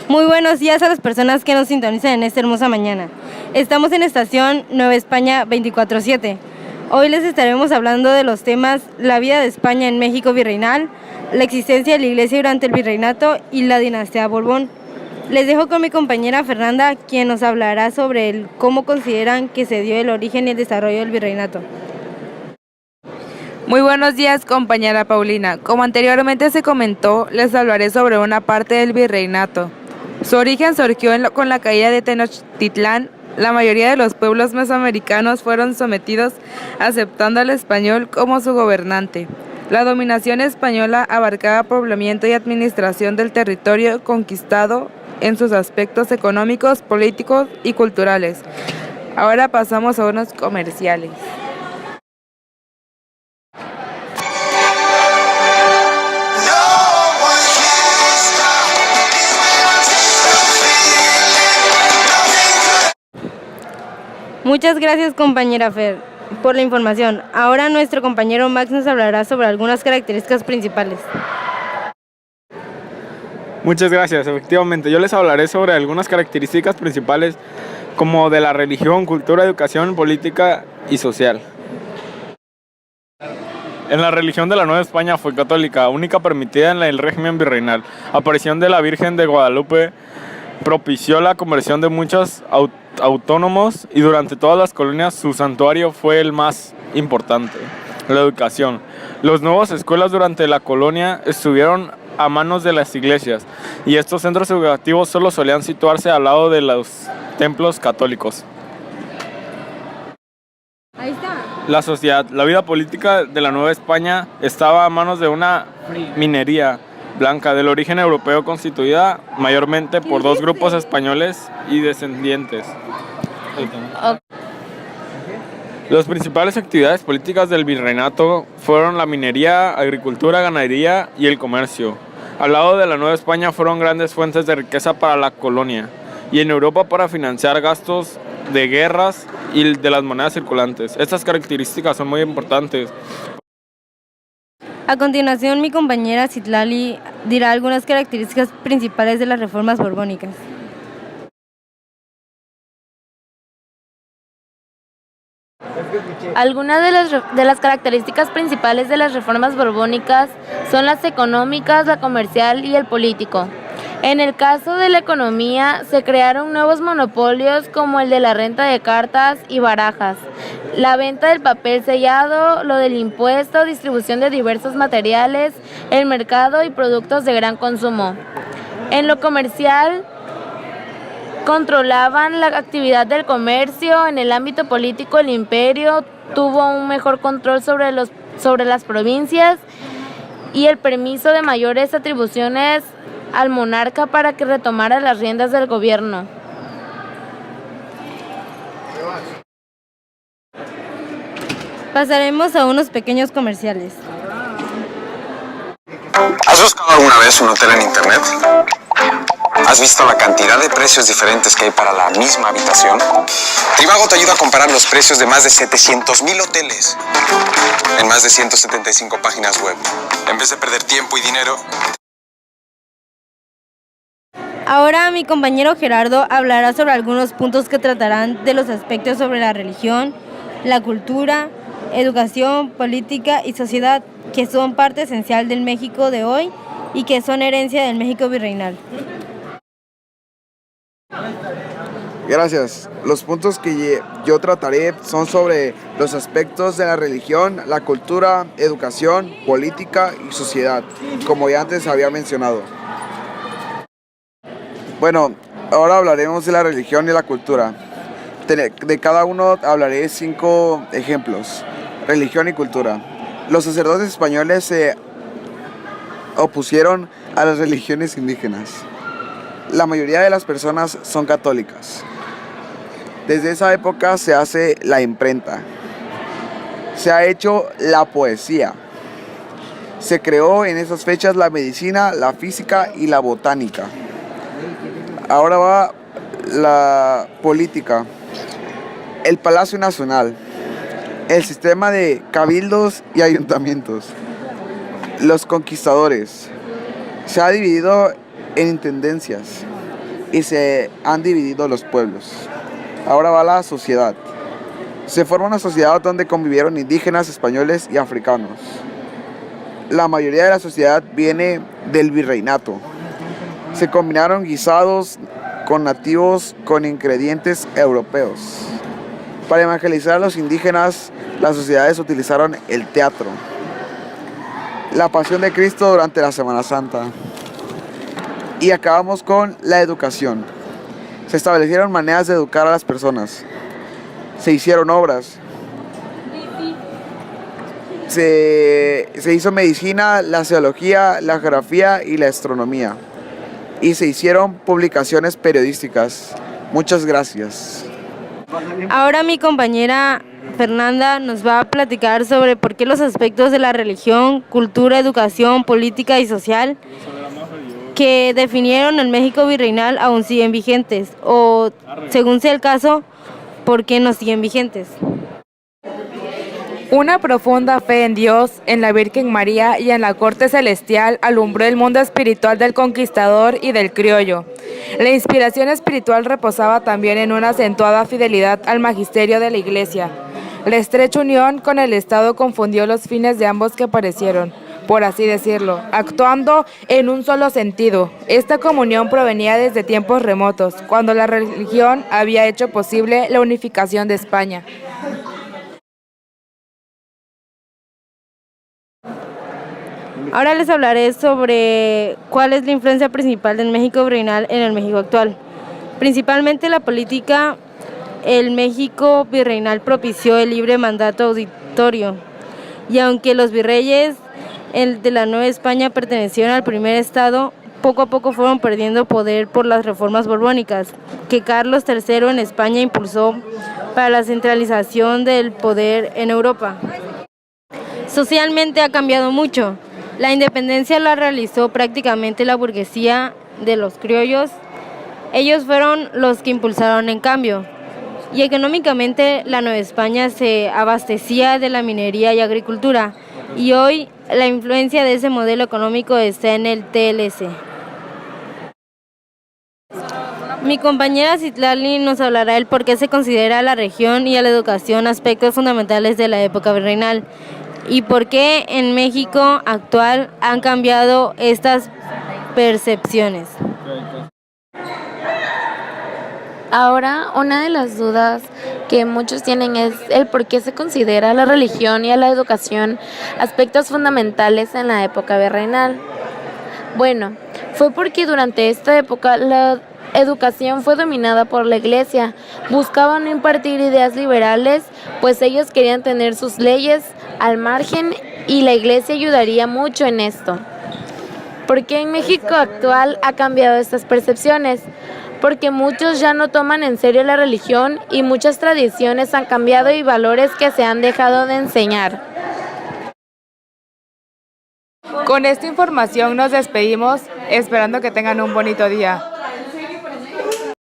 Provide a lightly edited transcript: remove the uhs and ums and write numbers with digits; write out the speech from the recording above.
Muy buenos días a las personas que nos sintonizan en esta hermosa mañana. Estamos en estación Nueva España 24/7. Hoy les estaremos hablando de los temas la vida de España en México virreinal, la existencia de la Iglesia durante el virreinato y la dinastía Borbón. Les dejo con mi compañera Fernanda, quien nos hablará sobre cómo consideran que se dio el origen y el desarrollo del virreinato. Muy buenos días, compañera Paulina. Como anteriormente se comentó, les hablaré sobre una parte del virreinato. Su origen surgió con la caída de Tenochtitlán. La mayoría de los pueblos mesoamericanos fueron sometidos, aceptando al español como su gobernante. La dominación española abarcaba poblamiento y administración del territorio conquistado en sus aspectos económicos, políticos y culturales. Ahora pasamos a unos comerciales. Muchas gracias, compañera Fer, por la información. Ahora nuestro compañero Max nos hablará sobre algunas características principales. Muchas gracias. Efectivamente, yo les hablaré sobre algunas características principales como de la religión, cultura, educación, política y social. En la religión de la Nueva España fue católica, única permitida en el régimen virreinal. Aparición de la Virgen de Guadalupe propició la conversión de muchos autónomos y durante todas las colonias su santuario fue el más importante. La educación. Las nuevas escuelas durante la colonia estuvieron a manos de las iglesias y estos centros educativos solo solían situarse al lado de los templos católicos. Ahí está. La sociedad. La vida política de la Nueva España estaba a manos de una minería blanca del origen europeo constituida mayormente por dos grupos españoles y descendientes. Las principales actividades políticas del virreinato fueron la minería, agricultura, ganadería y el comercio. Al lado de la Nueva España fueron grandes fuentes de riqueza para la colonia y en Europa para financiar gastos de guerras y de las monedas circulantes. Estas características son muy importantes. A continuación, mi compañera Citlali dirá algunas características principales de las reformas borbónicas. Algunas de las características principales de las reformas borbónicas son las económicas, la comercial y el político. En el caso de la economía, se crearon nuevos monopolios como el de la renta de cartas y barajas, la venta del papel sellado, lo del impuesto, distribución de diversos materiales, el mercado y productos de gran consumo. En lo comercial, controlaban la actividad del comercio. En el ámbito político, el imperio tuvo un mejor control sobre las provincias y el permiso de mayores atribuciones al monarca para que retomara las riendas del gobierno. Pasaremos a unos pequeños comerciales. ¿Has buscado alguna vez un hotel en internet? ¿Has visto la cantidad de precios diferentes que hay para la misma habitación? Trivago te ayuda a comparar los precios de más de 700,000 hoteles en más de 175 páginas web. En vez de perder tiempo y dinero... Ahora mi compañero Gerardo hablará sobre algunos puntos que tratarán de los aspectos sobre la religión, la cultura, educación, política y sociedad, que son parte esencial del México de hoy y que son herencia del México virreinal. Gracias. Los puntos que yo trataré son sobre los aspectos de la religión, la cultura, educación, política y sociedad, como ya antes había mencionado. Bueno, ahora hablaremos de la religión y la cultura. De cada uno hablaré 5 ejemplos. Religión y cultura. Los sacerdotes españoles se opusieron a las religiones indígenas. La mayoría de las personas son católicas. Desde esa época se hace la imprenta. Se ha hecho la poesía. Se creó en esas fechas la medicina, la física y la botánica. Ahora va la política. El Palacio Nacional. El sistema de cabildos y ayuntamientos. Los conquistadores. Se ha dividido en intendencias. y se han dividido los pueblos. Ahora va la sociedad. Se forma una sociedad donde convivieron indígenas, españoles y africanos. La mayoría de la sociedad viene del virreinato. Se combinaron guisados con nativos con ingredientes europeos. Para evangelizar a los indígenas, las sociedades utilizaron el teatro, la pasión de Cristo durante la Semana Santa. Y acabamos con la educación. Se establecieron maneras de educar a las personas. Se hicieron obras. Se hizo medicina, la zoología, la geografía y la astronomía. Y se hicieron publicaciones periodísticas. Muchas gracias. Ahora mi compañera Fernanda nos va a platicar sobre por qué los aspectos de la religión, cultura, educación, política y social que definieron el México virreinal aún siguen vigentes, o, según sea el caso, por qué no siguen vigentes. Una profunda fe en Dios, en la Virgen María y en la corte celestial alumbró el mundo espiritual del conquistador y del criollo. La inspiración espiritual reposaba también en una acentuada fidelidad al magisterio de la Iglesia. La estrecha unión con el Estado confundió los fines de ambos que aparecieron, por así decirlo, actuando en un solo sentido. Esta comunión provenía desde tiempos remotos, cuando la religión había hecho posible la unificación de España. Ahora les hablaré sobre cuál es la influencia principal del México virreinal en el México actual. Principalmente la política, el México virreinal propició el libre mandato auditorio, y aunque los virreyes de la Nueva España pertenecieron al primer estado, poco a poco fueron perdiendo poder por las reformas borbónicas que Carlos III en España impulsó para la centralización del poder en Europa. Socialmente ha cambiado mucho. La independencia la realizó prácticamente la burguesía de los criollos. Ellos fueron los que impulsaron en cambio. Y económicamente la Nueva España se abastecía de la minería y agricultura. Y hoy la influencia de ese modelo económico está en el TLC. Mi compañera Citlali nos hablará del por qué se considera a la región y a la educación aspectos fundamentales de la época virreinal y por qué en México actual han cambiado estas percepciones. Ahora, una de las dudas que muchos tienen es el por qué se considera a la religión y a la educación aspectos fundamentales en la época virreinal. Bueno, fue porque durante esta época la educación fue dominada por la Iglesia. Buscaban no impartir ideas liberales, pues ellos querían tener sus leyes al margen y la Iglesia ayudaría mucho en esto. ¿Por qué en México actual ha cambiado estas percepciones? Porque muchos ya no toman en serio la religión y muchas tradiciones han cambiado y valores que se han dejado de enseñar. Con esta información nos despedimos, esperando que tengan un bonito día.